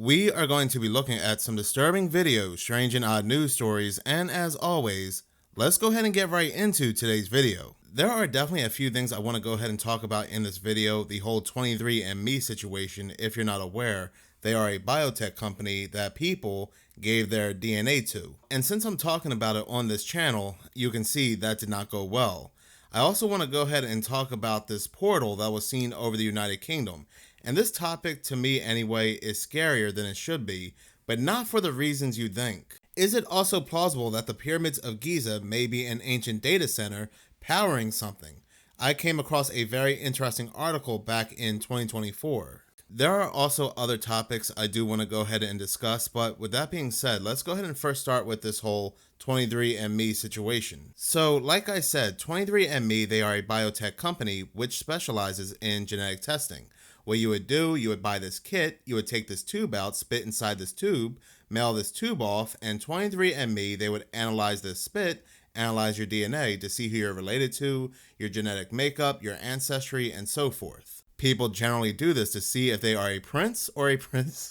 we are going to be looking at some disturbing videos, strange and odd news stories, and as always, let's go ahead and get right into today's video. There are definitely a few things I want to go ahead and talk about in this video. The whole 23andMe situation, if you're not aware, they are a biotech company that people gave their DNA to. And since I'm talking about it on this channel, you can see that did not go well. I also want to go ahead and talk about this portal that was seen over the United Kingdom. And this topic, to me anyway, is scarier than it should be, but not for the reasons you think. Is it also plausible that the pyramids of Giza may be an ancient data center powering something? I came across a very interesting article back in 2024. There are also other topics I do want to go ahead and discuss, but with that being said, let's go ahead and first start with this whole 23andMe situation. So, like I said, 23andMe, they are a biotech company which specializes in genetic testing. What you would do, you would buy this kit, you would take this tube out, spit inside this tube, mail this tube off, and 23andMe, they would analyze this spit, analyze your DNA to see who you're related to, your genetic makeup, your ancestry, and so forth. People generally do this to see if they are a prince or a prince.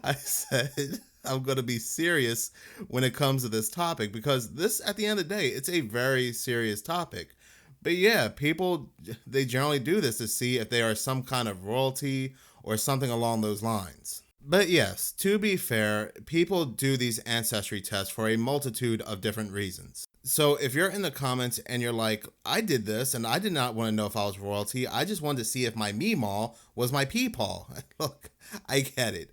I said, I'm going to be serious when it comes to this topic because this, at the end of the day, it's a very serious topic. But yeah, people, they generally do this to see if they are some kind of royalty or something along those lines. But yes, to be fair, people do these ancestry tests for a multitude of different reasons. So if you're in the comments and you're like, I did this and I did not want to know if I was royalty, I just wanted to see if my meemaw was my peepaw. Look, I get it.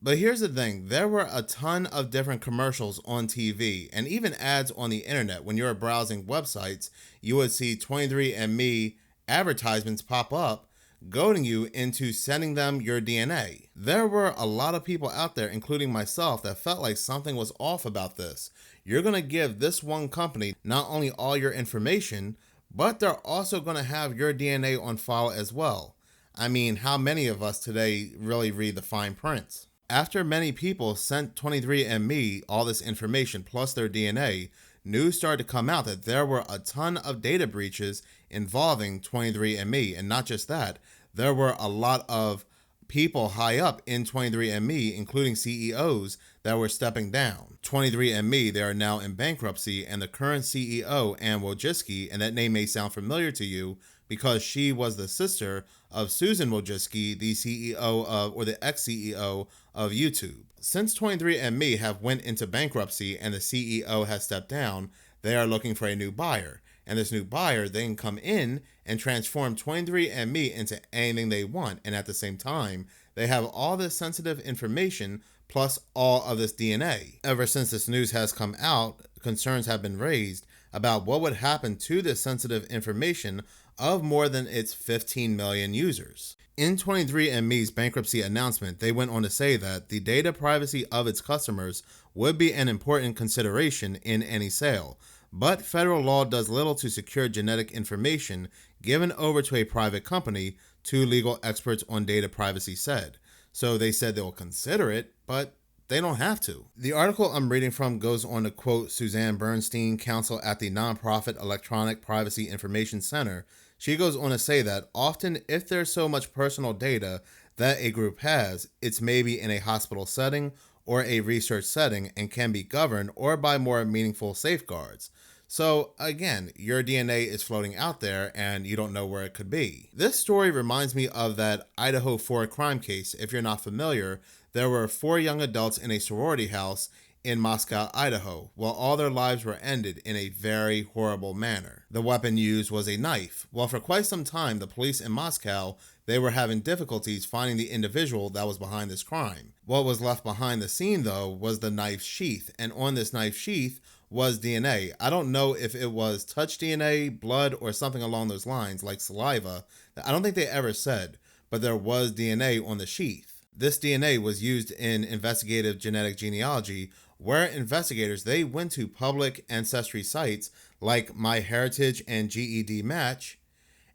But here's the thing, there were a ton of different commercials on TV and even ads on the internet. When you're browsing websites, you would see 23andMe advertisements pop up, goading you into sending them your DNA. There were a lot of people out there, including myself, that felt like something was off about this. You're going to give this one company not only all your information, but they're also going to have your DNA on file as well. I mean, how many of us today really read the fine print? After many people sent 23andMe all this information plus their DNA, news started to come out that there were a ton of data breaches involving 23andMe. And not just that, there were a lot of people high up in 23andMe, including CEOs, that were stepping down. 23andMe, they are now in bankruptcy, and the current CEO, Ann Wojcicki, and that name may sound familiar to you because she was the sister of Susan Wojcicki, the CEO of, or the ex-CEO of YouTube. Since 23andMe have went into bankruptcy and the CEO has stepped down, they are looking for a new buyer. And this new buyer, they can come in and transform 23andMe into anything they want. And at the same time, they have all this sensitive information plus all of this DNA. Ever since this news has come out, concerns have been raised about what would happen to this sensitive information of more than its 15 million users. In 23andMe's bankruptcy announcement, they went on to say that the data privacy of its customers would be an important consideration in any sale, but federal law does little to secure genetic information given over to a private company, two legal experts on data privacy said. So they said they'll consider it, but they don't have to. The article I'm reading from goes on to quote Suzanne Bernstein, counsel at the nonprofit Electronic Privacy Information Center. She goes on to say that often if there's so much personal data that a group has, it's maybe in a hospital setting or a research setting and can be governed or by more meaningful safeguards. So again, your DNA is floating out there and you don't know where it could be. This story reminds me of that Idaho 4 crime case. If you're not familiar, there were 4 young adults in a sorority house in Moscow, Idaho, while all their lives were ended in a very horrible manner. The weapon used was a knife. Well, for quite some time, the police in Moscow, they were having difficulties finding the individual that was behind this crime. What was left behind the scene, though, was the knife sheath, and on this knife sheath was DNA. I don't know if it was touch DNA, blood, or something along those lines, like saliva. I don't think they ever said, but there was DNA on the sheath. This DNA was used in investigative genetic genealogy, where investigators, they went to public ancestry sites like MyHeritage and GED Match,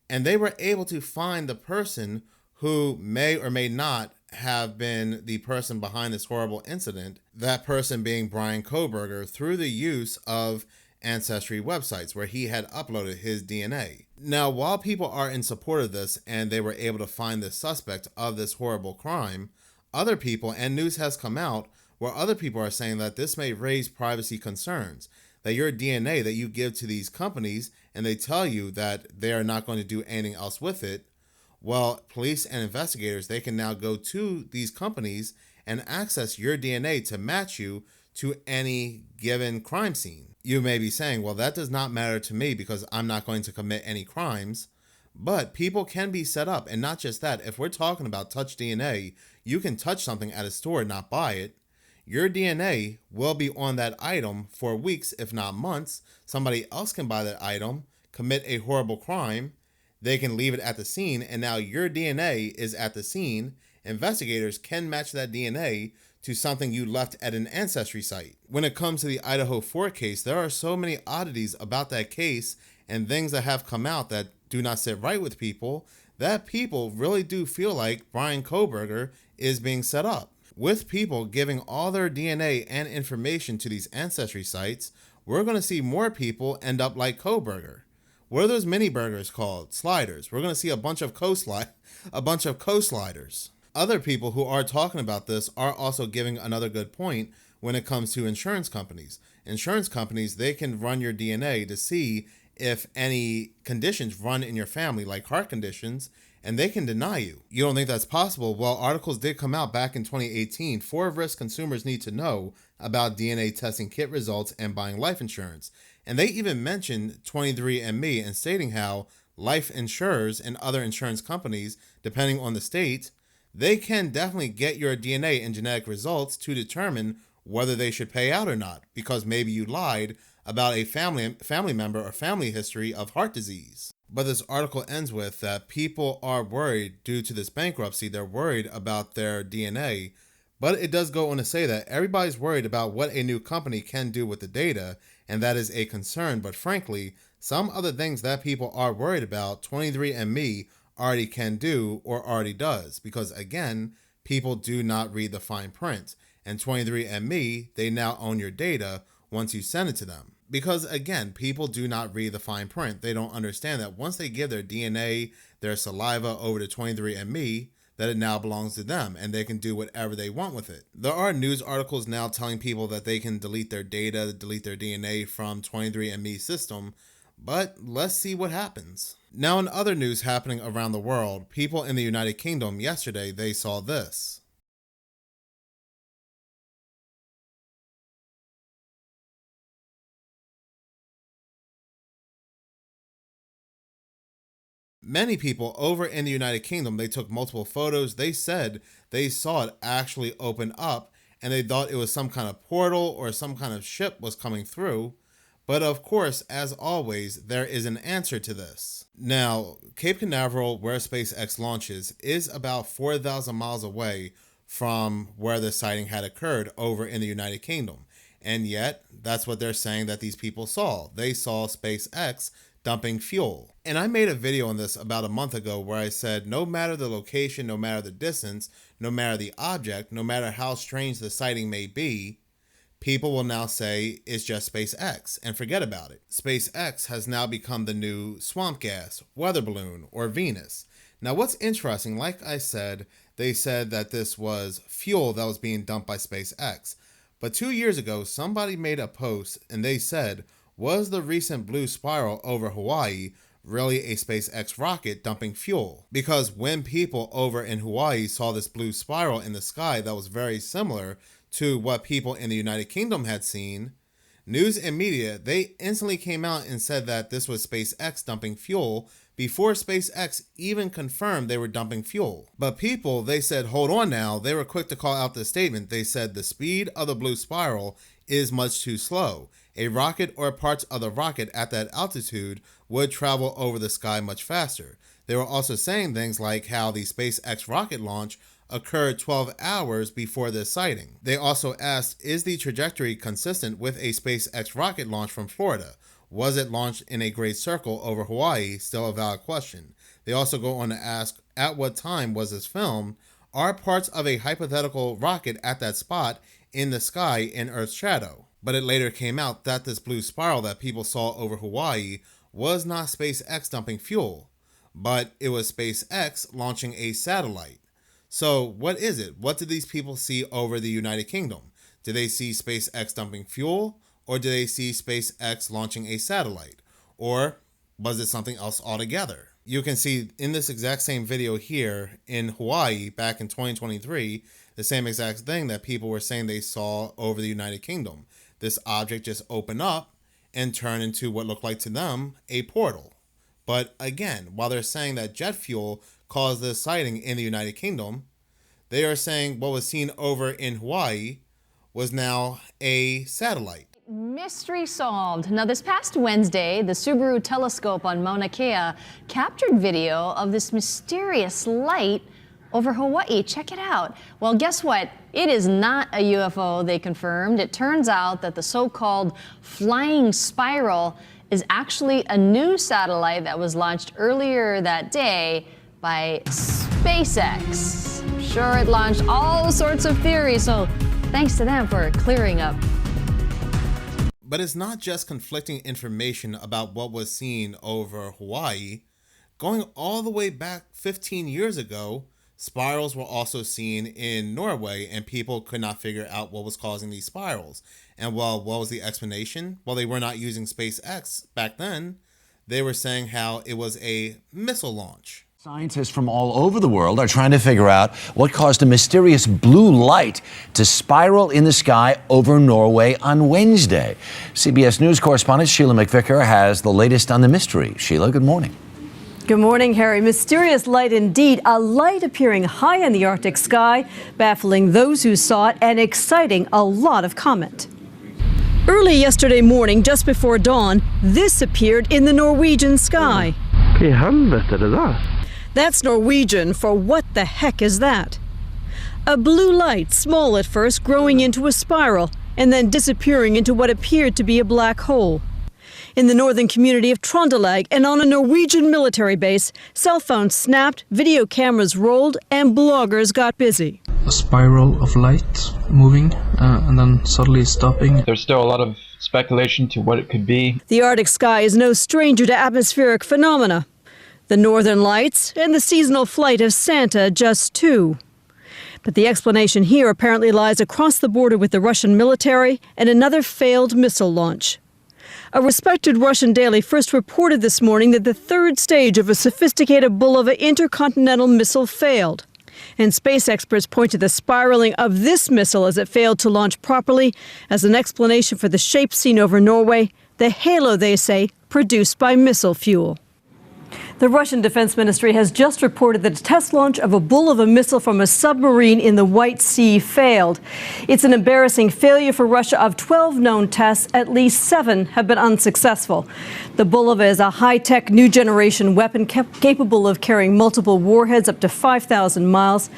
and they were able to find the person who may or may not have been the person behind this horrible incident, that person being Brian Kohberger, through the use of ancestry websites where he had uploaded his DNA. Now, while people are in support of this and they were able to find the suspect of this horrible crime, other people and news has come out where other people are saying that this may raise privacy concerns, that your DNA that you give to these companies and they tell you that they are not going to do anything else with it, well, police and investigators, they can now go to these companies and access your DNA to match you to any given crime scene. You may be saying, well, that does not matter to me because I'm not going to commit any crimes. But people can be set up. And not just that, if we're talking about touch DNA, you can touch something at a store and not buy it. Your DNA will be on that item for weeks, if not months. Somebody else can buy that item, commit a horrible crime. They can leave it at the scene, and now your DNA is at the scene. Investigators can match that DNA to something you left at an ancestry site. When it comes to the Idaho 4 case, there are so many oddities about that case and things that have come out that do not sit right with people, that people really do feel like Bryan Kohberger is being set up. With people giving all their DNA and information to these ancestry sites, we're going to see more people end up like Kohberger. What are those mini burgers called? Sliders. We're going to see a bunch of co-sliders. Other people who are talking about this are also giving another good point when it comes to insurance companies. Insurance companies, they can run your DNA to see if any conditions run in your family, like heart conditions, and they can deny you. You don't think that's possible? Well, articles did come out back in 2018. 4 risks consumers need to know about DNA testing kit results and buying life insurance. And they even mentioned 23andMe and stating how life insurers and other insurance companies, depending on the state, they can definitely get your DNA and genetic results to determine whether they should pay out or not, because maybe you lied about a family member or family history of heart disease. But this article ends with that people are worried due to this bankruptcy. They're worried about their DNA. But it does go on to say that everybody's worried about what a new company can do with the data, and that is a concern. But frankly, some other things that people are worried about, 23andMe already can do or already does. Because again, people do not read the fine print. And 23andMe, they now own your data once you send it to them. Because again, people do not read the fine print. They don't understand that once they give their DNA, their saliva over to 23andMe, that it now belongs to them and they can do whatever they want with it. There are news articles now telling people that they can delete their data, delete their DNA from 23andMe's system, but let's see what happens. Now, in other news happening around the world, people in the United Kingdom yesterday, they saw this. Many people over in the United Kingdom, they took multiple photos. They said they saw it actually open up and they thought it was some kind of portal or some kind of ship was coming through. But of course, as always, there is an answer to this. Now, Cape Canaveral, where SpaceX launches, is about 4,000 miles away from where the sighting had occurred over in the United Kingdom. And yet, that's what they're saying that these people saw. They saw SpaceX dumping fuel. And I made a video on this about a month ago where I said no matter the location, no matter the distance, no matter the object, no matter how strange the sighting may be, people will now say it's just SpaceX and forget about it. SpaceX has now become the new swamp gas, weather balloon, or Venus. Now what's interesting, like I said, they said that this was fuel that was being dumped by SpaceX. But 2 years ago, somebody made a post and they said, was the recent blue spiral over Hawaii really a SpaceX rocket dumping fuel? Because when people over in Hawaii saw this blue spiral in the sky that was very similar to what people in the United Kingdom had seen, news and media, they instantly came out and said that this was SpaceX dumping fuel before SpaceX even confirmed they were dumping fuel. But people, they said, hold on now. They were quick to call out the statement. They said the speed of the blue spiral is much too slow. A rocket or parts of the rocket at that altitude would travel over the sky much faster. They were also saying things like how the SpaceX rocket launch occurred 12 hours before this sighting. They also asked, is the trajectory consistent with a SpaceX rocket launch from Florida? Was it launched in a great circle over Hawaii? Still a valid question. They also go on to ask, at what time was this filmed? Are parts of a hypothetical rocket at that spot in the sky in Earth's shadow? But it later came out that this blue spiral that people saw over Hawaii was not SpaceX dumping fuel, but it was SpaceX launching a satellite. So what is it? What did these people see over the United Kingdom? Did they see SpaceX dumping fuel, or did they see SpaceX launching a satellite? Or was it something else altogether? You can see in this exact same video here in Hawaii back in 2023, the same exact thing that people were saying they saw over the United Kingdom. This object just opened up and turned into what looked like to them a portal. But again, while they're saying that jet fuel caused this sighting in the United Kingdom, they are saying what was seen over in Hawaii was now a satellite. Mystery solved. Now, this past Wednesday, the Subaru telescope on Mauna Kea captured video of this mysterious light over Hawaii. Check it out. Well, guess what? It is not a UFO, they confirmed. It turns out that the so-called flying spiral is actually a new satellite that was launched earlier that day by SpaceX. Sure, it launched all sorts of theories, so thanks to them for clearing up. But it's not just conflicting information about what was seen over Hawaii. Going all the way back 15 years ago, spirals were also seen in Norway, and people could not figure out what was causing these spirals. And well, what was the explanation? Well, they were not using SpaceX back then. They were saying how it was a missile launch. Scientists from all over the world are trying to figure out what caused a mysterious blue light to spiral in the sky over Norway on Wednesday. CBS News correspondent Sheila McVicker has the latest on the mystery. Sheila, good morning. Good morning, Harry. Mysterious light indeed. A light appearing high in the Arctic sky, baffling those who saw it and exciting a lot of comment. Early yesterday morning, just before dawn, this appeared in the Norwegian sky. I helvete det där? That's Norwegian for what the heck is that? A blue light, small at first, growing into a spiral and then disappearing into what appeared to be a black hole. In the northern community of Trondelag and on a Norwegian military base, cell phones snapped, video cameras rolled, and bloggers got busy. A spiral of light moving and then suddenly stopping. There's still a lot of speculation to what it could be. The Arctic sky is no stranger to atmospheric phenomena. The northern lights and the seasonal flight of Santa, just two. But the explanation here apparently lies across the border with the Russian military and another failed missile launch. A respected Russian daily first reported this morning that the third stage of a sophisticated Bulava intercontinental missile failed. And space experts point to the spiraling of this missile as it failed to launch properly as an explanation for the shape seen over Norway, the halo, they say, produced by missile fuel. The Russian Defense Ministry has just reported that a test launch of a Bulava missile from a submarine in the White Sea failed. It's an embarrassing failure for Russia. Of 12 known tests, at least 7 have been unsuccessful. The Bulava is a high-tech new generation weapon capable of carrying multiple warheads up to 5,000 miles.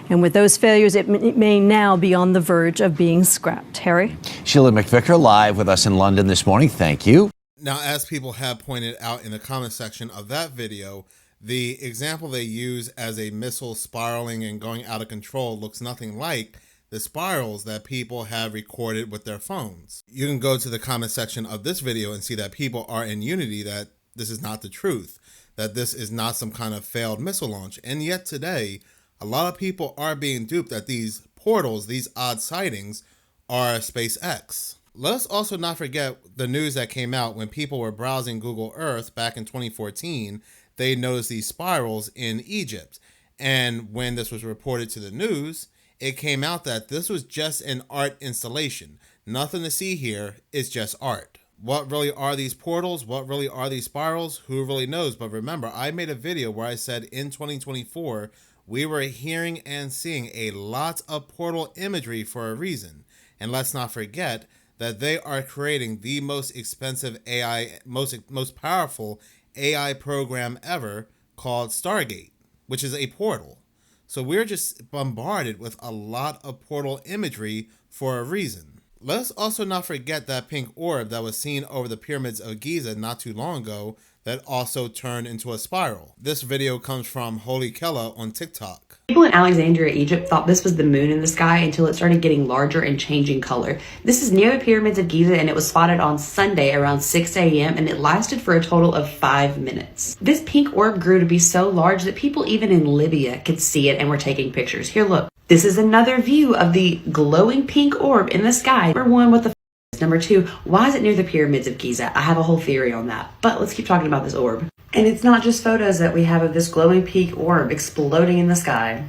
And with those failures, it may now be on the verge of being scrapped. Harry? Sheila McVicker live with us in London this morning. Thank you. Now, as people have pointed out in the comment section of that video, the example they use as a missile spiraling and going out of control looks nothing like the spirals that people have recorded with their phones. You can go to the comment section of this video and see that people are in unity that this is not the truth, that this is not some kind of failed missile launch. And yet today, a lot of people are being duped that these portals, these odd sightings, are SpaceX. Let us also not forget the news that came out when people were browsing Google Earth back in 2014. They noticed these spirals in Egypt. And when this was reported to the news, it came out that this was just an art installation. Nothing to see here, it's just art. What really are these portals? What really are these spirals? Who really knows? But remember, I made a video where I said in 2024, we were hearing and seeing a lot of portal imagery for a reason. And let's not forget that they are creating the most expensive AI, most powerful AI program ever called Stargate, which is a portal. So we're just bombarded with a lot of portal imagery for a reason. Let's also not forget that pink orb that was seen over the pyramids of Giza not too long ago. that also turn into a spiral. This video comes from Holy Kella on TikTok. People in Alexandria, Egypt thought this was the moon in the sky until it started getting larger and changing color. This is near the pyramids of Giza, and it was spotted on Sunday around 6 a.m. and it lasted for a total of 5 minutes. This pink orb grew to be so large that people even in Libya could see it and were taking pictures. Here, look. This is another view of the glowing pink orb in the sky. Number one, what the f*** is? Number two, why is it near the pyramids of Giza? I have a whole theory on that, but let's keep talking about this orb. And it's not just photos that we have of this glowing pink orb exploding in the sky.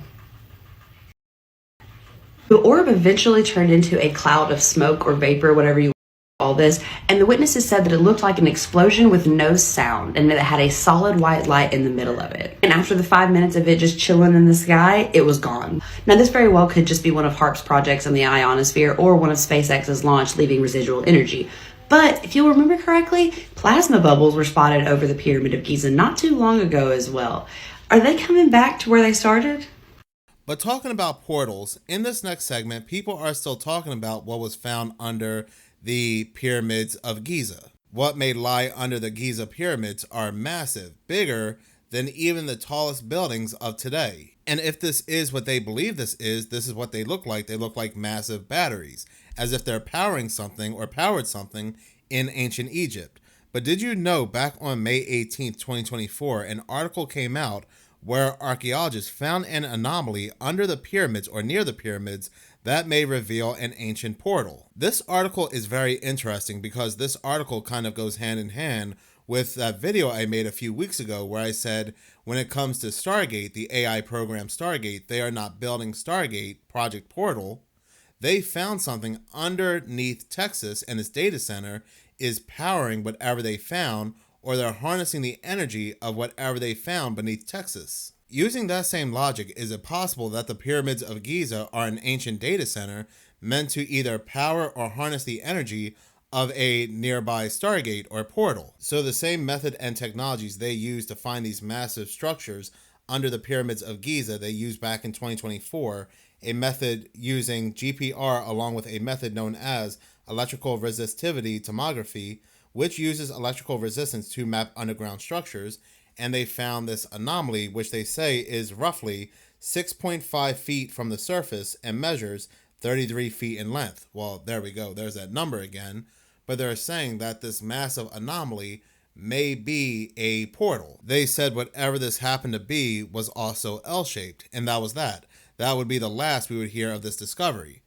The orb eventually turned into a cloud of smoke or vapor, whatever you call this, and the witnesses said that it looked like an explosion with no sound and that it had a solid white light in the middle of it. And after the 5 minutes of it just chilling in the sky, it was gone. Now, this very well could just be one of HAARP's projects in the ionosphere or one of SpaceX's launch leaving residual energy. But if you'll remember correctly, plasma bubbles were spotted over the Pyramid of Giza not too long ago as well. Are they coming back to where they started? But talking about portals, in this next segment, people are still talking about what was found under the pyramids of Giza. What may lie under the Giza pyramids are massive, bigger than even the tallest buildings of today. And if this is what they believe this is what they look like. They look like massive batteries, as if they're powering something or powered something in ancient Egypt. But did you know back on May 18th, 2024, an article came out where archaeologists found an anomaly under the pyramids or near the pyramids that may reveal an ancient portal. This article is very interesting because this article kind of goes hand in hand with that video I made a few weeks ago where I said when it comes to Stargate, the AI program Stargate, they are not building Stargate, Project Portal. They found something underneath Texas, and its data center is powering whatever they found, or they're harnessing the energy of whatever they found beneath Texas. Using that same logic, is it possible that the pyramids of Giza are an ancient data center meant to either power or harness the energy of a nearby Stargate or portal? So the same method and technologies they used to find these massive structures under the pyramids of Giza, they used back in 2024, a method using GPR along with a method known as electrical resistivity tomography, which uses electrical resistance to map underground structures, and they found this anomaly, which they say is roughly 6.5 feet from the surface and measures 33 feet in length. Well, there we go. There's that number again. But they're saying that this massive anomaly may be a portal. They said whatever this happened to be was also L-shaped, and that was that. That would be the last we would hear of this discovery.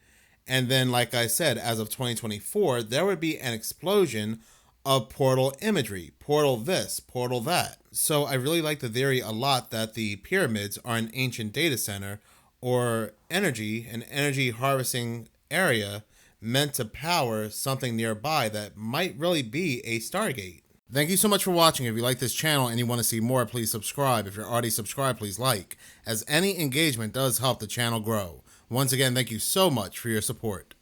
And then, like I said, as of 2024, there would be an explosion of portal imagery, portal this, portal that. So I really like the theory a lot that the pyramids are an ancient data center or an energy harvesting area meant to power something nearby that might really be a Stargate. Thank you so much for watching. If you like this channel and you want to see more, please subscribe. If you're already subscribed, please like, as any engagement does help the channel grow. Once again, thank you so much for your support.